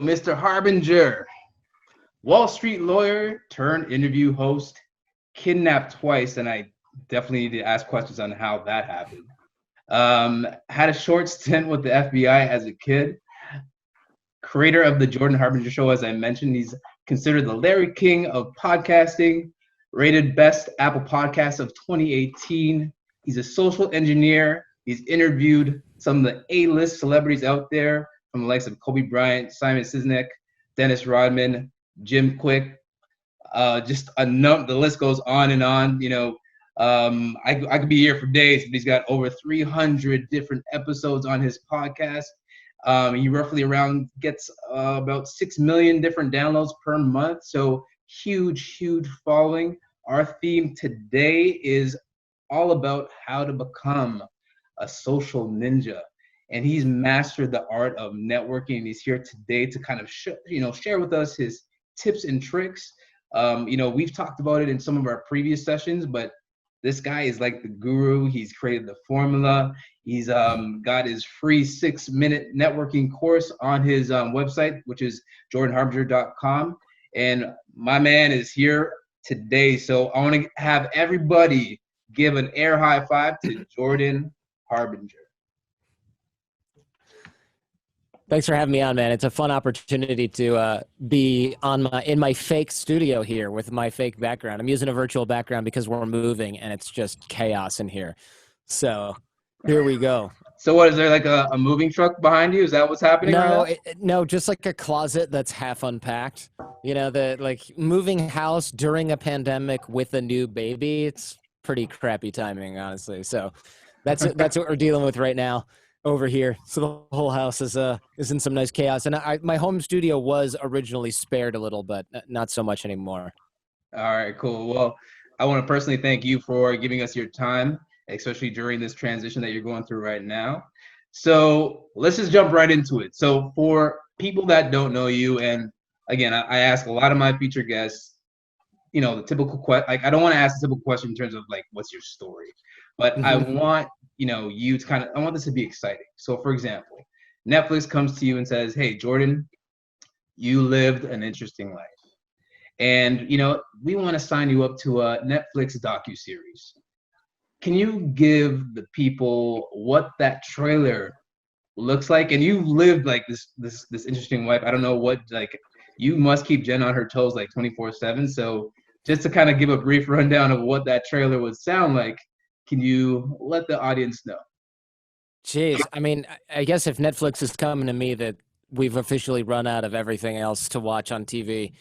Mr. Harbinger, Wall Street lawyer turned interview host, kidnapped twice, and I definitely need to ask questions on how that happened. Had a short stint with the FBI as a kid. Creator of the Jordan Harbinger Show, as I mentioned, he's considered the Larry King of podcasting. Rated best Apple Podcast of 2018. He's a social engineer. He's interviewed some of the A-list celebrities out there, from the likes of Kobe Bryant, Simon Sinek, Dennis Rodman, Jim Quick. The list goes on and on. I could be here for days, but he's got over 300 different episodes on his podcast. He roughly around gets about 6 million different downloads per month. So huge following. Our theme today is all about how to become a social ninja. And he's mastered the art of networking. He's here today to kind of share with us his tips and tricks. We've talked about it in some of our previous sessions, but this guy is like the guru. He's created the formula. He's got his free 6-minute networking course on his website, which is jordanharbinger.com. And my man is here today. So I want to have everybody give an air high five to Jordan Harbinger. Thanks for having me on, man. It's a fun opportunity to be in my fake studio here with my fake background. I'm using a virtual background because we're moving and it's just chaos in here. So here we go. So what, is there like a moving truck behind you? Is that what's happening? No, just like a closet that's half unpacked. The moving house during a pandemic with a new baby. It's pretty crappy timing, honestly. So that's what we're dealing with right now over here. So the whole house is in some nice chaos. And my home studio was originally spared a little, but not so much anymore. All right, cool. Well, I want to personally thank you for giving us your time, especially during this transition that you're going through right now. So let's just jump right into it. So for people that don't know you, and again, I ask a lot of my featured guests, the typical question. Like, I don't want to ask a typical question in terms of like, what's your story, but I want you to I want this to be exciting. So for example, Netflix comes to you and says, hey, Jordan, you lived an interesting life. And, we want to sign you up to a Netflix docuseries. Can you give the people what that trailer looks like? And you've lived like this interesting life. I don't know what, you must keep Jen on her toes like 24/7. So just to kind of give a brief rundown of what that trailer would sound like, can you let the audience know? Jeez, I mean, I guess if Netflix is coming to me, that we've officially run out of everything else to watch on TV.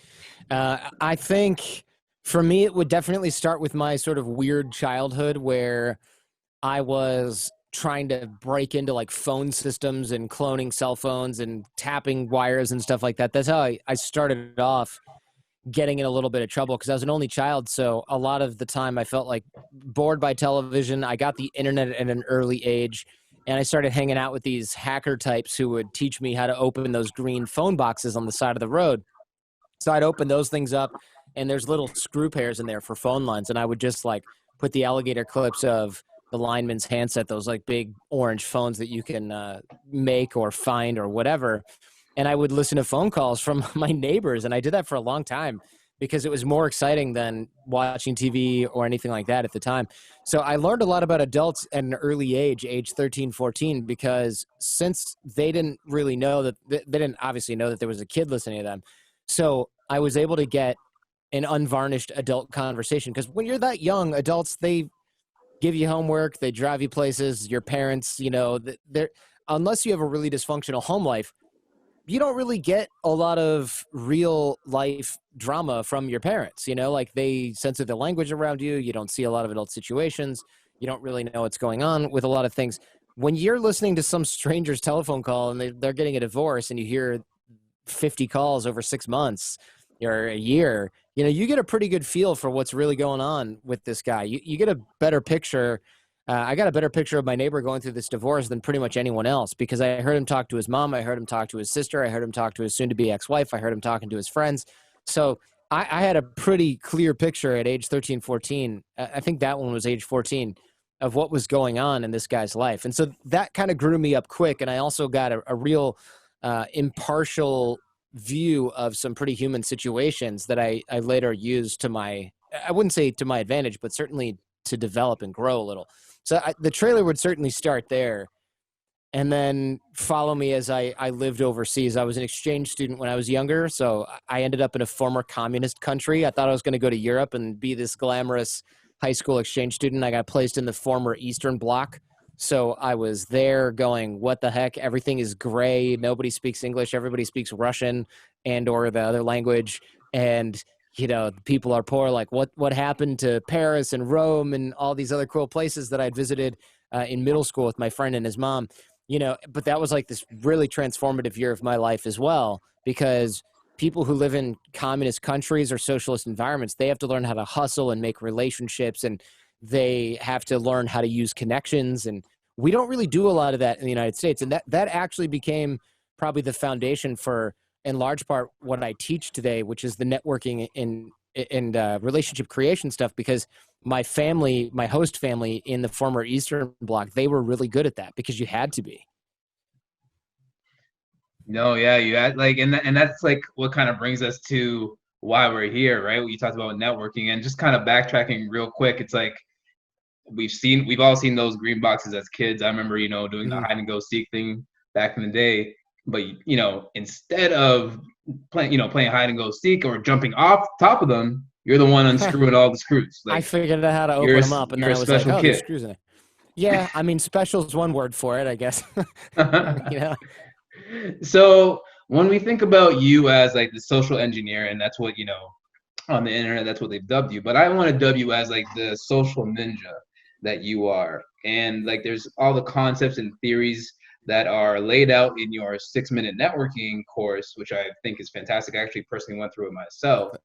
I think for me, it would definitely start with my sort of weird childhood where I was trying to break into like phone systems and cloning cell phones and tapping wires and stuff like that. That's how I started off getting in a little bit of trouble because I was an only child. So a lot of the time I felt like bored by television. I got the internet at an early age and I started hanging out with these hacker types who would teach me how to open those green phone boxes on the side of the road. So I'd open those things up and there's little screw pairs in there for phone lines. And I would just like put the alligator clips of the lineman's handset, those like big orange phones that you can make or find or whatever. And I would listen to phone calls from my neighbors. And I did that for a long time because it was more exciting than watching TV or anything like that at the time. So I learned a lot about adults at an early age 13, 14, because since they didn't really know that, they didn't obviously know that there was a kid listening to them. So I was able to get an unvarnished adult conversation. Because when you're that young, adults, they give you homework, they drive you places, your parents, they're, unless you have a really dysfunctional home life, you don't really get a lot of real life drama from your parents, like they censor the language around you. You don't see a lot of adult situations. You don't really know what's going on with a lot of things. When you're listening to some stranger's telephone call and they're getting a divorce and you hear 50 calls over 6 months or a year, you get a pretty good feel for what's really going on with this guy. You get a better picture. I got a better picture of my neighbor going through this divorce than pretty much anyone else because I heard him talk to his mom. I heard him talk to his sister. I heard him talk to his soon-to-be ex-wife. I heard him talking to his friends. So I had a pretty clear picture at age 13, 14. I think that one was age 14 of what was going on in this guy's life. And so that kind of grew me up quick. And I also got a real impartial view of some pretty human situations that I later used to my, I wouldn't say to my advantage, but certainly to develop and grow a little. So the trailer would certainly start there and then follow me as I lived overseas. I was an exchange student when I was younger, so I ended up in a former communist country. I thought I was going to go to Europe and be this glamorous high school exchange student. I got placed in the former Eastern Bloc. So I was there going, what the heck? Everything is gray. Nobody speaks English. Everybody speaks Russian and or the other language. And, you know, people are poor. Like what happened to Paris and Rome and all these other cool places that I'd visited in middle school with my friend and his mom, you know, but that was like this really transformative year of my life as well, because people who live in communist countries or socialist environments, they have to learn how to hustle and make relationships, and they have to learn how to use connections. And we don't really do a lot of that in the United States. And that actually became probably the foundation for, in large part, what I teach today, which is the networking and relationship creation stuff, because my family, my host family in the former Eastern Bloc, they were really good at that because you had to be. No, yeah, you had like, and that's like what kind of brings us to why we're here, right? What you talked about networking, and just kind of backtracking real quick. It's like we've all seen those green boxes as kids. I remember, you know, doing the hide and go seek thing back in the day. But you know, instead of playing hide and go seek or jumping off top of them, you're the one unscrewing all the screws. Like, I figured out how to open them up, and then I was like, oh, there's screws in it. Yeah, I mean, special is one word for it, I guess. You know? So when we think about you as like the social engineer, and that's what, you know, on the internet, that's what they've dubbed you. But I want to dub you as like the social ninja that you are. And like there's all the concepts and theories that are laid out in your 6-minute networking course, which I think is fantastic. I actually personally went through it myself.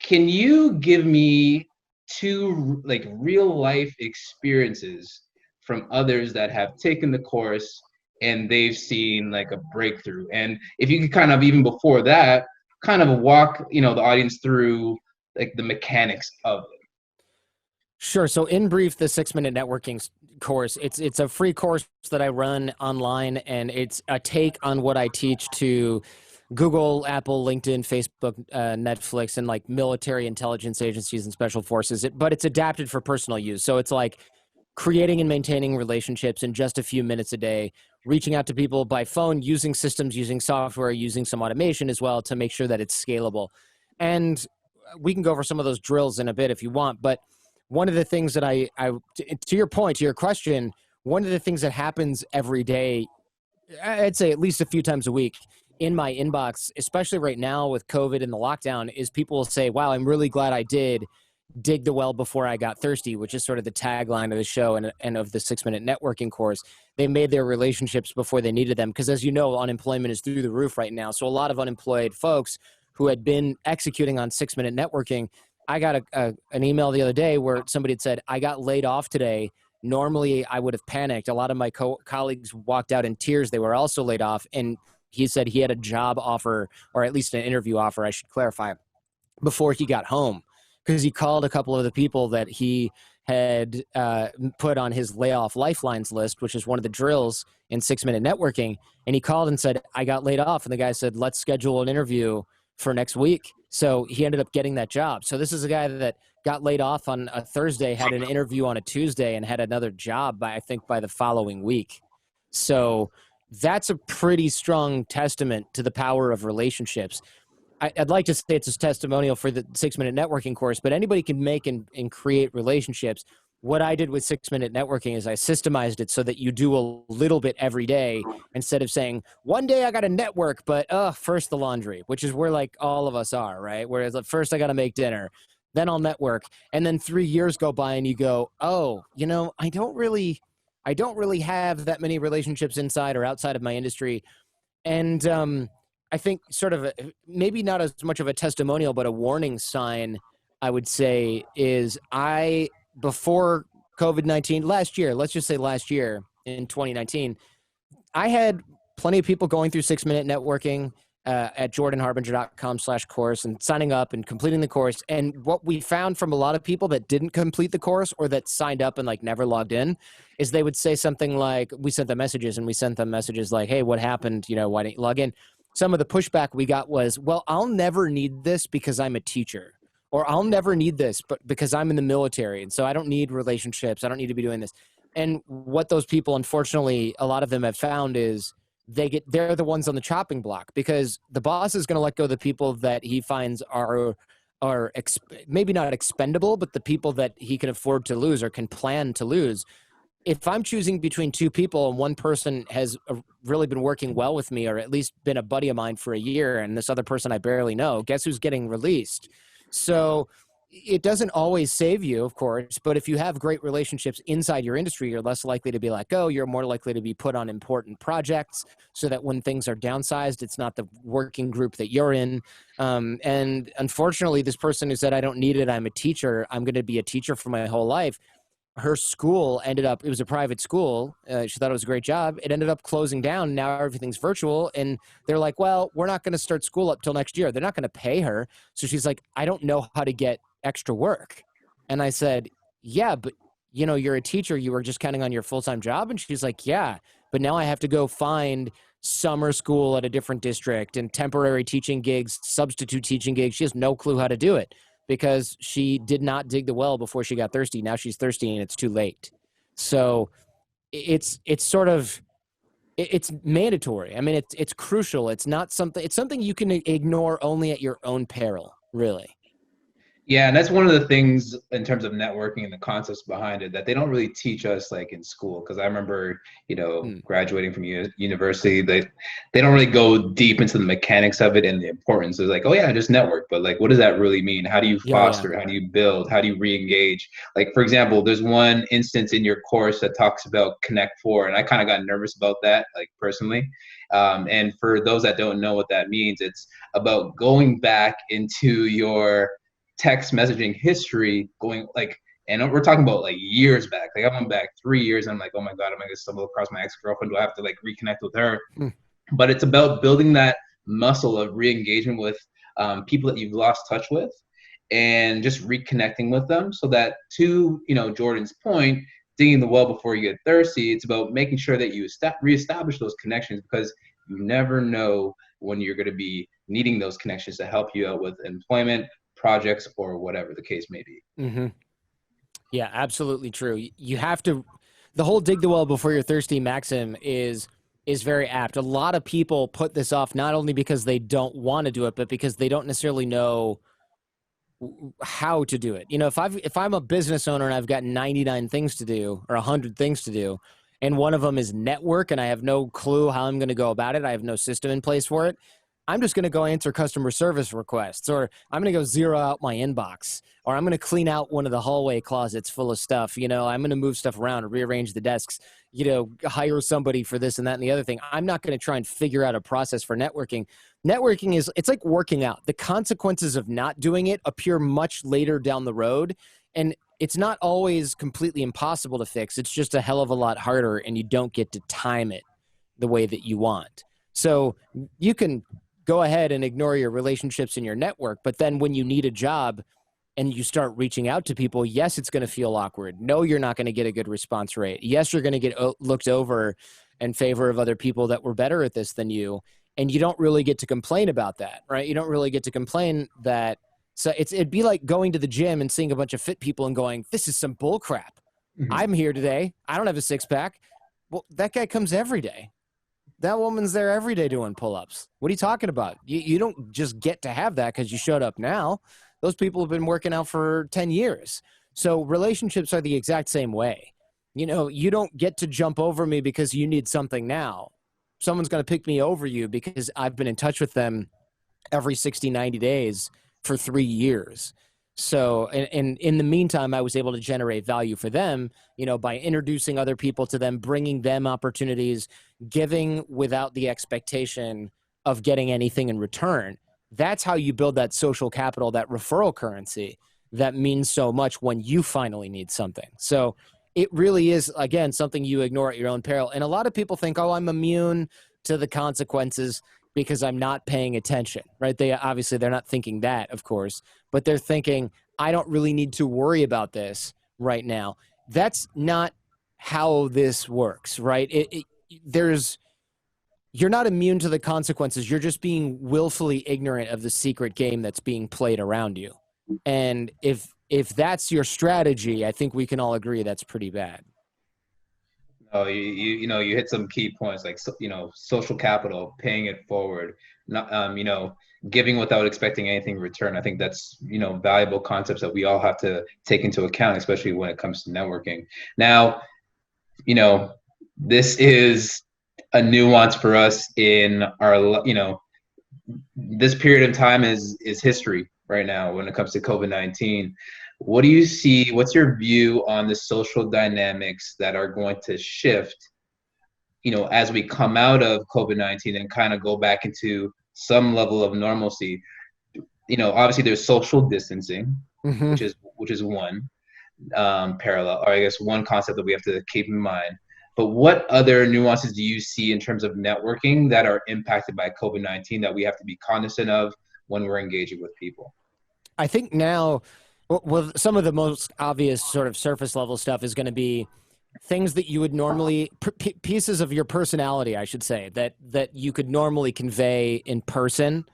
Can you give me 2 like real life experiences from others that have taken the course and they've seen like a breakthrough? And if you could kind of, even before that, kind of walk, you know, the audience through like the mechanics of it. Sure. So in brief, the 6-minute networking course, it's a free course that I run online, and it's a take on what I teach to Google, Apple, LinkedIn, Facebook, Netflix, and like military intelligence agencies and special forces. But it's adapted for personal use. So it's like creating and maintaining relationships in just a few minutes a day, reaching out to people by phone, using systems, using software, using some automation as well to make sure that it's scalable. And we can go over some of those drills in a bit if you want. But one of the things that to your point, to your question, one of the things that happens every day, I'd say at least a few times a week in my inbox, especially right now with COVID and the lockdown, is people will say, wow, I'm really glad I did dig the well before I got thirsty, which is sort of the tagline of the show and of the 6-minute networking course. They made their relationships before they needed them. Because as you know, unemployment is through the roof right now. So a lot of unemployed folks who had been executing on 6-minute networking, I got an email the other day where somebody had said, I got laid off today. Normally I would have panicked. A lot of my colleagues walked out in tears. They were also laid off. And he said he had a job offer, or at least an interview offer, I should clarify, before he got home, because he called a couple of the people that he had put on his layoff lifelines list, which is one of the drills in 6-minute networking. And he called and said, I got laid off. And the guy said, let's schedule an interview for next week. So he ended up getting that job. So this is a guy that got laid off on a Thursday, had an interview on a Tuesday, and had another job by the following week. So that's a pretty strong testament to the power of relationships. I'd like to say it's a testimonial for the 6-minute networking course, but anybody can make and create relationships. What I did with 6-minute networking is I systemized it so that you do a little bit every day instead of saying, one day I got to network, but first the laundry, which is where like all of us are, right? Whereas at first I got to make dinner, then I'll network. And then 3 years go by and you go, oh, you know, I don't really have that many relationships inside or outside of my industry. And I think sort of maybe not as much of a testimonial, but a warning sign, I would say, is before COVID-19 last year, let's just say last year in 2019, I had plenty of people going through 6-minute networking at jordanharbinger.com/course and signing up and completing the course. And what we found from a lot of people that didn't complete the course or that signed up and like never logged in is they would say something like, we sent them messages like, hey, what happened? You know, why didn't you log in? some of the pushback we got was, well, I'll never need this because I'm a teacher, or I'll never need this but because I'm in the military, and so I don't need relationships, I don't need to be doing this. And what those people, unfortunately, a lot of them have found is they're the ones on the chopping block, because the boss is going to let go of the people that he finds are maybe not expendable, but the people that he can afford to lose or can plan to lose. If I'm choosing between two people and one person has really been working well with me, or at least been a buddy of mine for a year, and this other person I barely know, guess who's getting released? So it doesn't always save you, of course, but if you have great relationships inside your industry, you're less likely to be let go. You're more likely to be put on important projects, so that when things are downsized, it's not the working group that you're in. And unfortunately, this person who said, I don't need it, I'm a teacher, I'm going to be a teacher for my whole life, her school ended up, it was a private school. She thought it was a great job. It ended up closing down. Now everything's virtual. And they're like, well, we're not going to start school up till next year. They're not going to pay her. So she's like, I don't know how to get extra work. And I said, yeah, but you're a teacher. You were just counting on your full-time job. And she's like, yeah, but now I have to go find summer school at a different district and temporary teaching gigs, substitute teaching gigs. She has no clue how to do it, because she did not dig the well before she got thirsty. Now she's thirsty and it's too late. So it's mandatory. I mean, it's crucial. It's something you can ignore only at your own peril, really. Yeah, and that's one of the things in terms of networking and the concepts behind it that they don't really teach us like in school. Because I remember, graduating from university, they don't really go deep into the mechanics of it and the importance. It's like, oh yeah, just network, but like, what does that really mean? How do you foster? Yeah. How do you build? How do you re-engage? Like, for example, there's one instance in your course that talks about Connect Four, and I kind of got nervous about that, like personally. And for those that don't know what that means, it's about going back into your text messaging history, going like, and we're talking about like years back. Like I went back 3 years and I'm like, oh my God, am I gonna stumble across my ex-girlfriend? Do I have to like reconnect with her? But it's about building that muscle of re-engagement with people that you've lost touch with, and just reconnecting with them, so that, to Jordan's point, digging the well before you get thirsty, it's about making sure that you reestablish those connections, because you never know when you're going to be needing those connections to help you out with employment, projects, or whatever the case may be. Mm-hmm. Yeah, absolutely true. You have to, the whole dig the well before you're thirsty maxim is very apt. A lot of people put this off, not only because they don't want to do it, but because they don't necessarily know how to do it. If I'm a business owner and I've got 99 things to do, or 100 things to do, and one of them is network, and I have no clue how I'm going to go about it, I have no system in place for it, I'm just going to go answer customer service requests, or I'm going to go zero out my inbox, or I'm going to clean out one of the hallway closets full of stuff. I'm going to move stuff around, or rearrange the desks, hire somebody for this and that and the other thing. I'm not going to try and figure out a process for networking. Networking it's like working out. The consequences of not doing it appear much later down the road, and it's not always completely impossible to fix. It's just a hell of a lot harder, and you don't get to time it the way that you want. So you can go ahead and ignore your relationships and your network, but then when you need a job and you start reaching out to people, yes, it's going to feel awkward. No, you're not going to get a good response rate. Yes, you're going to get looked over in favor of other people that were better at this than you, and you don't really get to complain about that, right? You don't really get to complain that. So it'd be like going to the gym and seeing a bunch of fit people and going, this is some bull crap. Mm-hmm. I'm here today. I don't have a six-pack. Well, that guy comes every day. That woman's there every day doing pull-ups. What are you talking about? You don't just get to have that because you showed up now. Those people have been working out for 10 years. So relationships are the exact same way. You don't get to jump over me because you need something now. Someone's going to pick me over you because I've been in touch with them every 60, 90 days for 3 years. So, and in the meantime, I was able to generate value for them, by introducing other people to them, bringing them opportunities, giving without the expectation of getting anything in return. That's how you build that social capital, that referral currency that means so much when you finally need something. So it really is, again, something you ignore at your own peril. And a lot of people think, oh, I'm immune to the consequences because I'm not paying attention, right? They're not thinking that, of course, but they're thinking, I don't really need to worry about this right now. That's not how this works, right? you're not immune to the consequences. You're just being willfully ignorant of the secret game that's being played around you. And if that's your strategy, I think we can all agree that's pretty bad. Oh, you hit some key points like social capital, paying it forward, not giving without expecting anything in return. I think that's valuable concepts that we all have to take into account, especially when it comes to networking. Now, this is a nuance for us in our this period of time is history right now when it comes to COVID-19. What do you see? What's your view on the social dynamics that are going to shift, as we come out of COVID-19 and kind of go back into some level of normalcy? Obviously there's social distancing, Mm-hmm. which is one parallel, or I guess one concept that we have to keep in mind. But what other nuances do you see in terms of networking that are impacted by COVID-19 that we have to be cognizant of when we're engaging with people? I think now, well, some of the most obvious sort of surface level stuff is going to be things that you would normally pieces of your personality, I should say, that you could normally convey in person.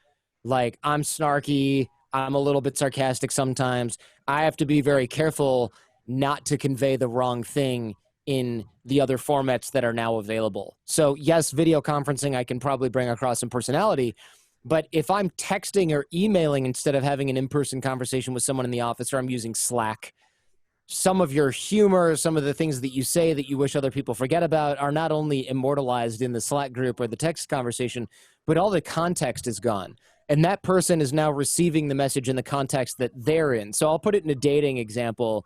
Like, I'm snarky, I'm a little bit sarcastic sometimes. I have to be very careful not to convey the wrong thing in the other formats that are now available. So yes, video conferencing, I can probably bring across some personality, but if I'm texting or emailing instead of having an in-person conversation with someone in the office, or I'm using Slack, some of your humor, some of the things that you say that you wish other people forget about are not only immortalized in the Slack group or the text conversation, but all the context is gone. And that person is now receiving the message in the context that they're in. So I'll put it in a dating example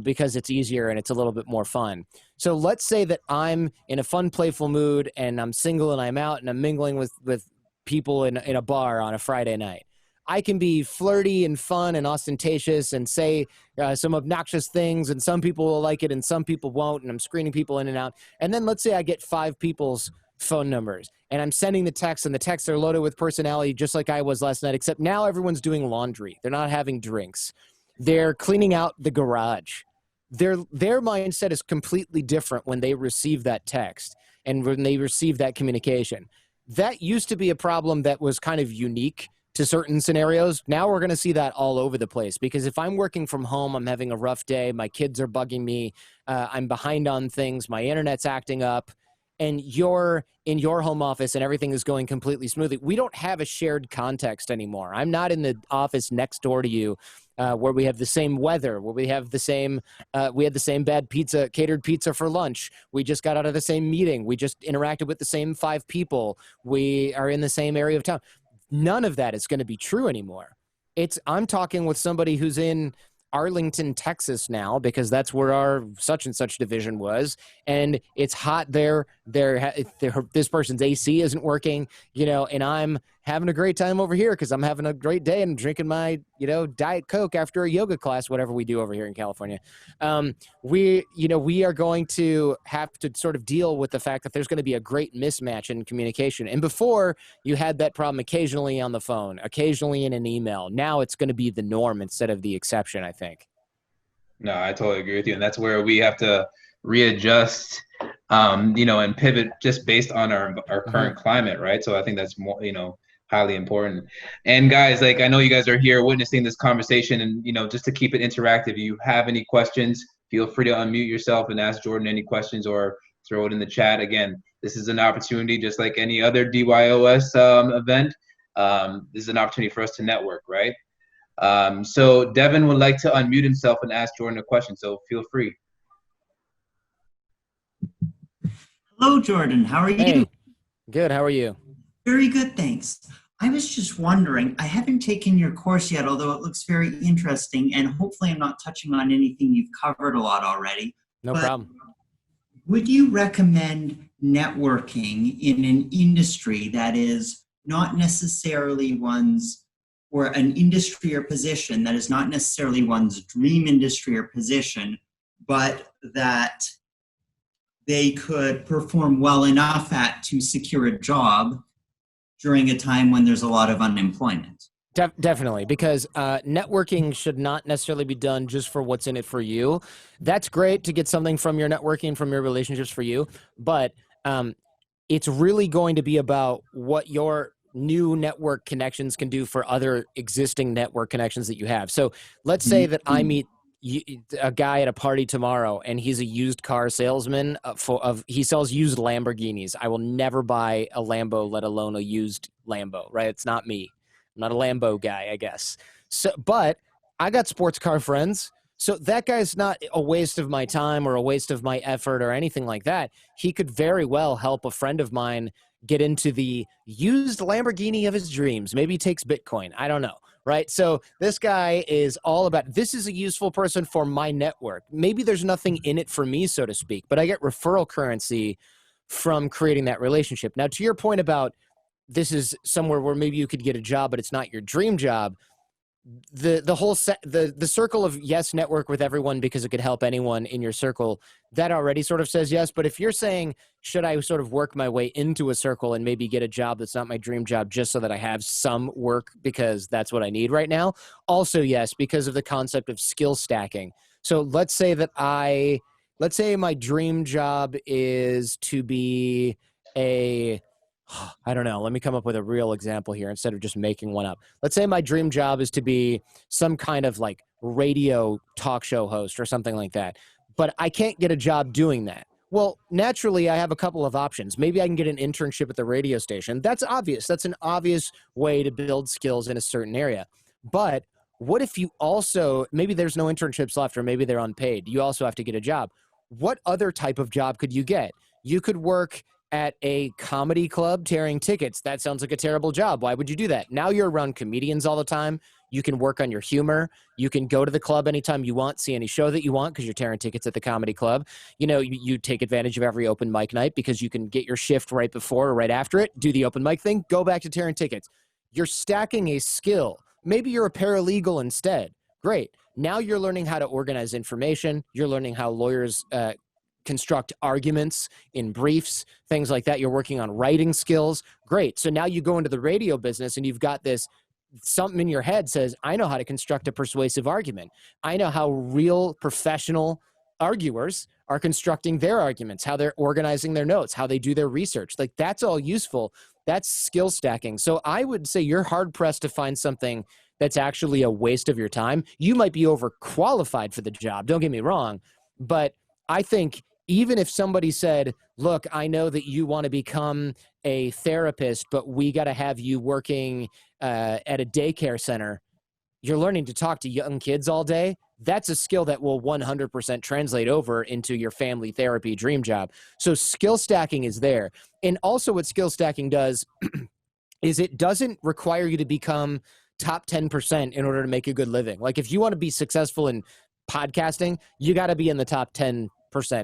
because it's easier and it's a little bit more fun. So let's say that I'm in a fun, playful mood and I'm single and I'm out and I'm mingling with people in a bar on a Friday night. I can be flirty and fun and ostentatious and say some obnoxious things, and some people will like it and some people won't, and I'm screening people in and out. And then let's say I get 5 people's phone numbers and I'm sending the texts, and the texts are loaded with personality just like I was last night, except now everyone's doing laundry. They're not having drinks. They're cleaning out the garage. Their mindset is completely different when they receive that text and when they receive that communication. That used to be a problem that was kind of unique to certain scenarios. Now we're going to see that all over the place, because if I'm working from home, I'm having a rough day, my kids are bugging me, I'm behind on things, my internet's acting up, and you're in your home office and everything is going completely smoothly. We don't have a shared context anymore. I'm not in the office next door to you where we have the same weather, where we have the same, we had the same bad pizza, catered pizza for lunch. We just got out of the same meeting. We just interacted with the same 5 people. We are in the same area of town. None of that is going to be true anymore. I'm talking with somebody who's in Arlington, Texas now, because that's where our such and such division was, and it's hot there. This person's AC isn't working, and I'm having a great time over here because I'm having a great day and drinking my, Diet Coke after a yoga class, whatever we do over here in California. We are going to have to sort of deal with the fact that there's going to be a great mismatch in communication. And before, you had that problem occasionally on the phone, occasionally in an email. Now it's going to be the norm instead of the exception, I think. No, I totally agree with you. And that's where we have to readjust, and pivot just based on our current climate, right? So I think that's more, highly important. And guys, like, I know you guys are here witnessing this conversation, and, just to keep it interactive, if you have any questions, feel free to unmute yourself and ask Jordan any questions or throw it in the chat. Again, this is an opportunity, just like any other DYOS event. This is an opportunity for us to network, right? So Devin would like to unmute himself and ask Jordan a question, so feel free. Hello, Jordan. How are you? Hey, good. How are you? Very good, thanks. I was just wondering, I haven't taken your course yet, although it looks very interesting, and hopefully I'm not touching on anything you've covered a lot already. No problem. Would you recommend networking in an industry that is not necessarily one's, or an industry or position that is not necessarily one's dream industry or position, but that they could perform well enough at to secure a job during a time when there's a lot of unemployment? Definitely, because networking should not necessarily be done just for what's in it for you. That's great to get something from your networking, from your relationships for you, but it's really going to be about what your new network connections can do for other existing network connections that you have. So let's say that I meet a guy at a party tomorrow, and he's a used car salesman. He sells used Lamborghinis. I will never buy a Lambo, let alone a used Lambo. Right? It's not me. I'm not a Lambo guy, I guess. So, but I got sports car friends. So that guy's not a waste of my time or a waste of my effort or anything like that. He could very well help a friend of mine get into the used Lamborghini of his dreams. Maybe he takes Bitcoin. I don't know. Right. So this guy is all about, this is a useful person for my network. Maybe there's nothing in it for me, so to speak, but I get referral currency from creating that relationship. Now, to your point about this is somewhere where maybe you could get a job, but it's not your dream job. The whole the circle of yes, network with everyone because it could help anyone in your circle, that already sort of says yes. But if you're saying, should I sort of work my way into a circle and maybe get a job that's not my dream job just so that I have some work because that's what I need right now? Also yes, because of the concept of skill stacking. So let's say my dream job is to be I don't know. Let me come up with a real example here instead of just making one up. Let's say my dream job is to be some kind of like radio talk show host or something like that, but I can't get a job doing that. Well, naturally, I have a couple of options. Maybe I can get an internship at the radio station. That's obvious. That's an obvious way to build skills in a certain area. But what if you also, maybe there's no internships left or maybe they're unpaid. You also have to get a job. What other type of job could you get? You could work at a comedy club tearing tickets. That sounds like a terrible job. Why would you do that? Now you're around comedians all the time. You can work on your humor. You can go to the club anytime you want, see any show that you want because you're tearing tickets at the comedy club. You know, you take advantage of every open mic night because you can get your shift right before or right after it, do the open mic thing, go back to tearing tickets. You're stacking a skill. Maybe you're a paralegal instead. Great. Now you're learning how to organize information. You're learning how lawyers construct arguments in briefs, things like that. You're working on writing skills. Great. So now you go into the radio business and you've got this, something in your head says, I know how to construct a persuasive argument. I know how real professional arguers are constructing their arguments, how they're organizing their notes, how they do their research. Like that's all useful. That's skill stacking. So I would say you're hard pressed to find something that's actually a waste of your time. You might be overqualified for the job. Don't get me wrong. But I think even if somebody said, look, I know that you want to become a therapist, but we got to have you working at a daycare center, you're learning to talk to young kids all day. That's a skill that will 100% translate over into your family therapy dream job. So skill stacking is there. And also what skill stacking does is it doesn't require you to become top 10% in order to make a good living. Like if you want to be successful in podcasting, you got to be in the top 10%,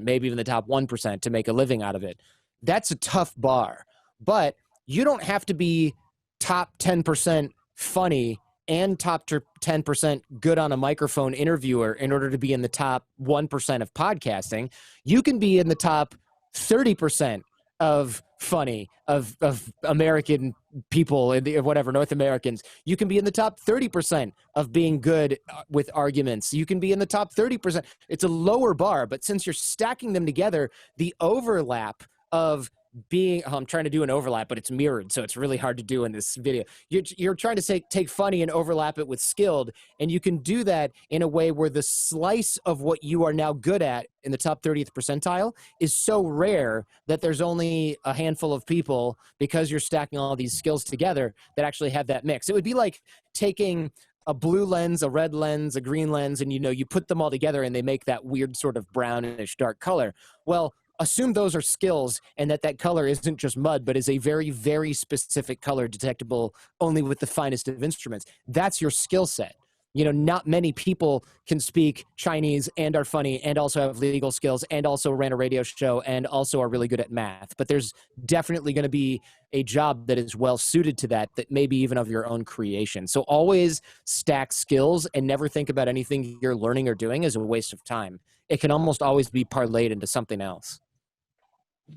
maybe even the top 1% to make a living out of it. That's a tough bar, but you don't have to be top 10% funny and top 10% good on a microphone interviewer in order to be in the top 1% of podcasting. You can be in the top 30% of funny, of American people, whatever, North Americans. You can be in the top 30% of being good with arguments. You can be in the top 30%. It's a lower bar, but since you're stacking them together, the overlap of being, I'm trying to do an overlap, but it's mirrored, so it's really hard to do in this video. You're trying to take funny and overlap it with skilled, and you can do that in a way where the slice of what you are now good at in the top 30th percentile is so rare that there's only a handful of people, because you're stacking all these skills together, that actually have that mix. It would be like taking a blue lens, a red lens, a green lens, and you put them all together and they make that weird sort of brownish dark color. Well, assume those are skills and that color isn't just mud, but is a very, very specific color detectable only with the finest of instruments. That's your skill set. Not many people can speak Chinese and are funny and also have legal skills and also ran a radio show and also are really good at math. But there's definitely going to be a job that is well suited to that maybe even of your own creation. So always stack skills and never think about anything you're learning or doing as a waste of time. It can almost always be parlayed into something else.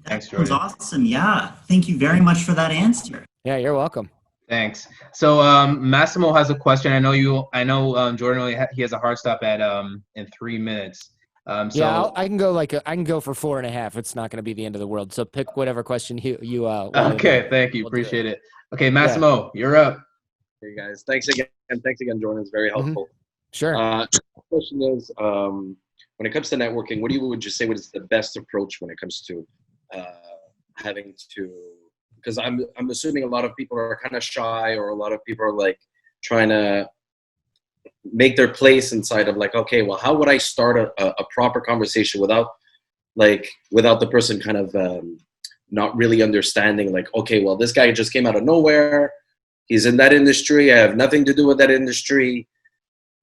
Thanks, Jordan. That was awesome. Yeah. Thank you very much for that answer. Yeah, you're welcome. Thanks. So Massimo has a question. I know Jordan he has a hard stop at in 3 minutes. I can go I can go for 4.5. It's not going to be the end of the world. So pick whatever question you want. Okay, thank you. We'll do it. Appreciate it. Okay, Massimo, you're up. Hey guys, thanks again. Thanks again, Jordan. It's very helpful. Sure. The question is, when it comes to networking, would you say is the best approach when it comes to having to? Because I'm assuming a lot of people are kind of shy, or a lot of people are like trying to make their place inside of like, okay, well, how would I start a proper conversation without the person kind of not really understanding, like, okay, well, this guy just came out of nowhere. He's in that industry. I have nothing to do with that industry.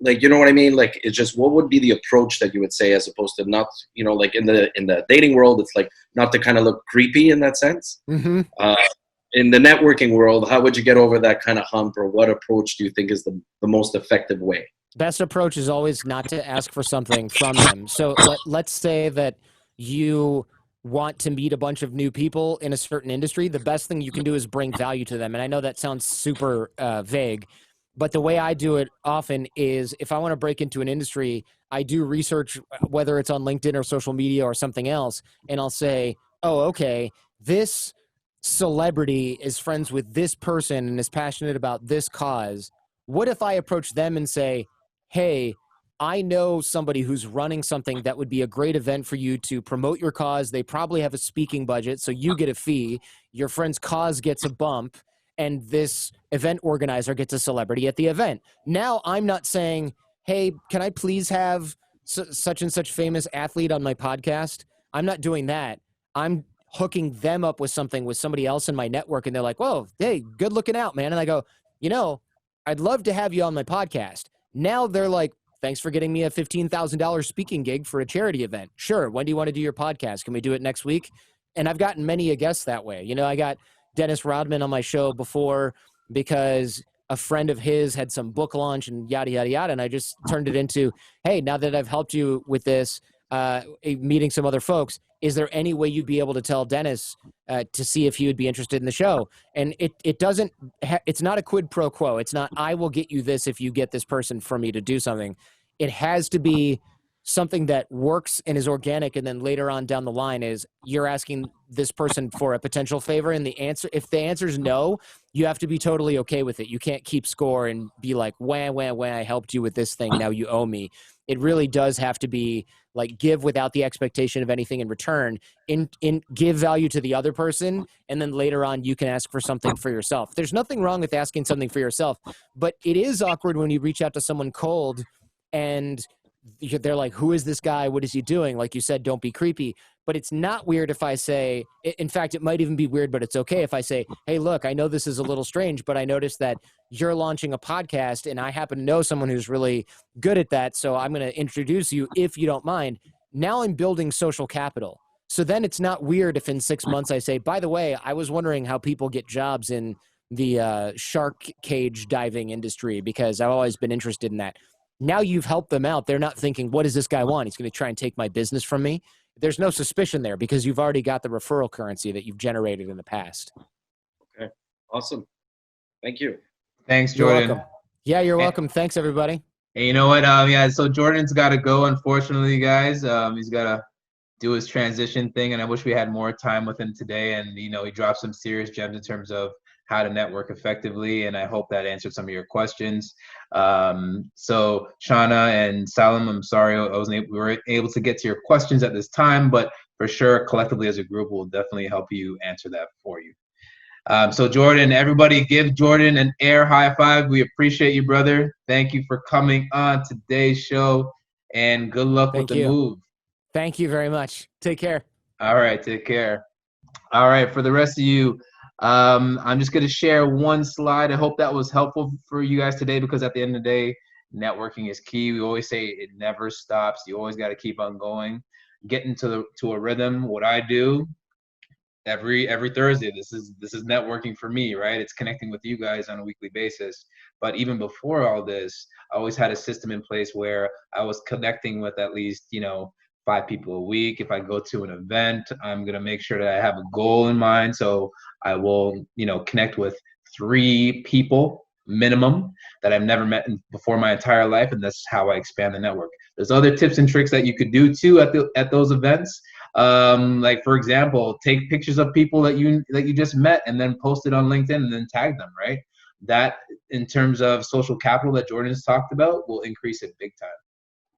Like, you know what I mean? Like, it's just, what would be the approach that you would say, as opposed to not, like in the dating world, it's like not to kind of look creepy in that sense. Mm-hmm. In the networking world, how would you get over that kind of hump, or what approach do you think is the most effective way? Best approach is always not to ask for something from them. So let's say that you want to meet a bunch of new people in a certain industry. The best thing you can do is bring value to them. And I know that sounds super vague, but the way I do it often is, if I want to break into an industry, I do research, whether it's on LinkedIn or social media or something else, and I'll say, oh, okay, this celebrity is friends with this person and is passionate about this cause. What if I approach them and say, hey, I know somebody who's running something that would be a great event for you to promote your cause. They probably have a speaking budget, so you get a fee. Your friend's cause gets a bump, and this event organizer gets a celebrity at the event. Now, I'm not saying, hey, can I please have such and such famous athlete on my podcast? I'm not doing that. I'm hooking them up with something with somebody else in my network, and they're like, whoa, hey, good looking out, man. And I go, I'd love to have you on my podcast. Now they're like, thanks for getting me a $15,000 speaking gig for a charity event. Sure. When do you want to do your podcast? Can we do it next week? And I've gotten many a guest that way. I got Dennis Rodman on my show before because a friend of his had some book launch and yada, yada, yada. And I just turned it into, hey, now that I've helped you with this, meeting some other folks, is there any way you'd be able to tell Dennis to see if he would be interested in the show? And it's not a quid pro quo. It's not, I will get you this if you get this person for me to do something. It has to be something that works and is organic. And then later on down the line is, you're asking this person for a potential favor. And if the answer is no, you have to be totally okay with it. You can't keep score and be like, wah, I helped you with this thing, now you owe me. It really does have to be like, give without the expectation of anything in return, give value to the other person. And then later on, you can ask for something for yourself. There's nothing wrong with asking something for yourself, but it is awkward when you reach out to someone cold and they're like, who is this guy? What is he doing? Like you said, don't be creepy. But it's not weird if I say, in fact, it might even be weird, but it's okay if I say, hey, look, I know this is a little strange, but I noticed that you're launching a podcast and I happen to know someone who's really good at that. So I'm going to introduce you if you don't mind. Now I'm building social capital. So then it's not weird if in 6 months I say, by the way, I was wondering how people get jobs in the shark cage diving industry because I've always been interested in that. Now you've helped them out. They're not thinking, what does this guy want? He's going to try and take my business from me. There's no suspicion there because you've already got the referral currency that you've generated in the past. Okay. Awesome. Thank you. Thanks, Jordan. You're welcome. Yeah, you're welcome. Thanks, everybody. And you know what? So Jordan's got to go, unfortunately, guys. He's got to do his transition thing, and I wish we had more time with him today. And, he dropped some serious gems in terms of how to network effectively, and I hope that answered some of your questions. So Shauna and Salim, I'm sorry we were able to get to your questions at this time, but for sure, collectively as a group, we'll definitely help you answer that for you. So Jordan, everybody give Jordan an air high five. We appreciate you, brother. Thank you for coming on today's show, and good luck with the move. Thank you very much. Take care. All right, take care. All right, for the rest of you, I'm just going to share one slide. I hope that was helpful for you guys today, because at the end of the day, networking is key. We always say it never stops. You always got to keep on going, get into a rhythm. What I do every Thursday, this is networking for me, right? It's connecting with you guys on a weekly basis. But even before all this, I always had a system in place where I was connecting with at least 5 people a week. If I go to an event, I'm going to make sure that I have a goal in mind. So I will, connect with 3 people minimum that I've never met before my entire life, and that's how I expand the network. There's other tips and tricks that you could do too at those events. Like for example, take pictures of people that you just met and then post it on LinkedIn and then tag them, right? That, in terms of social capital that Jordan's talked about, will increase it big time.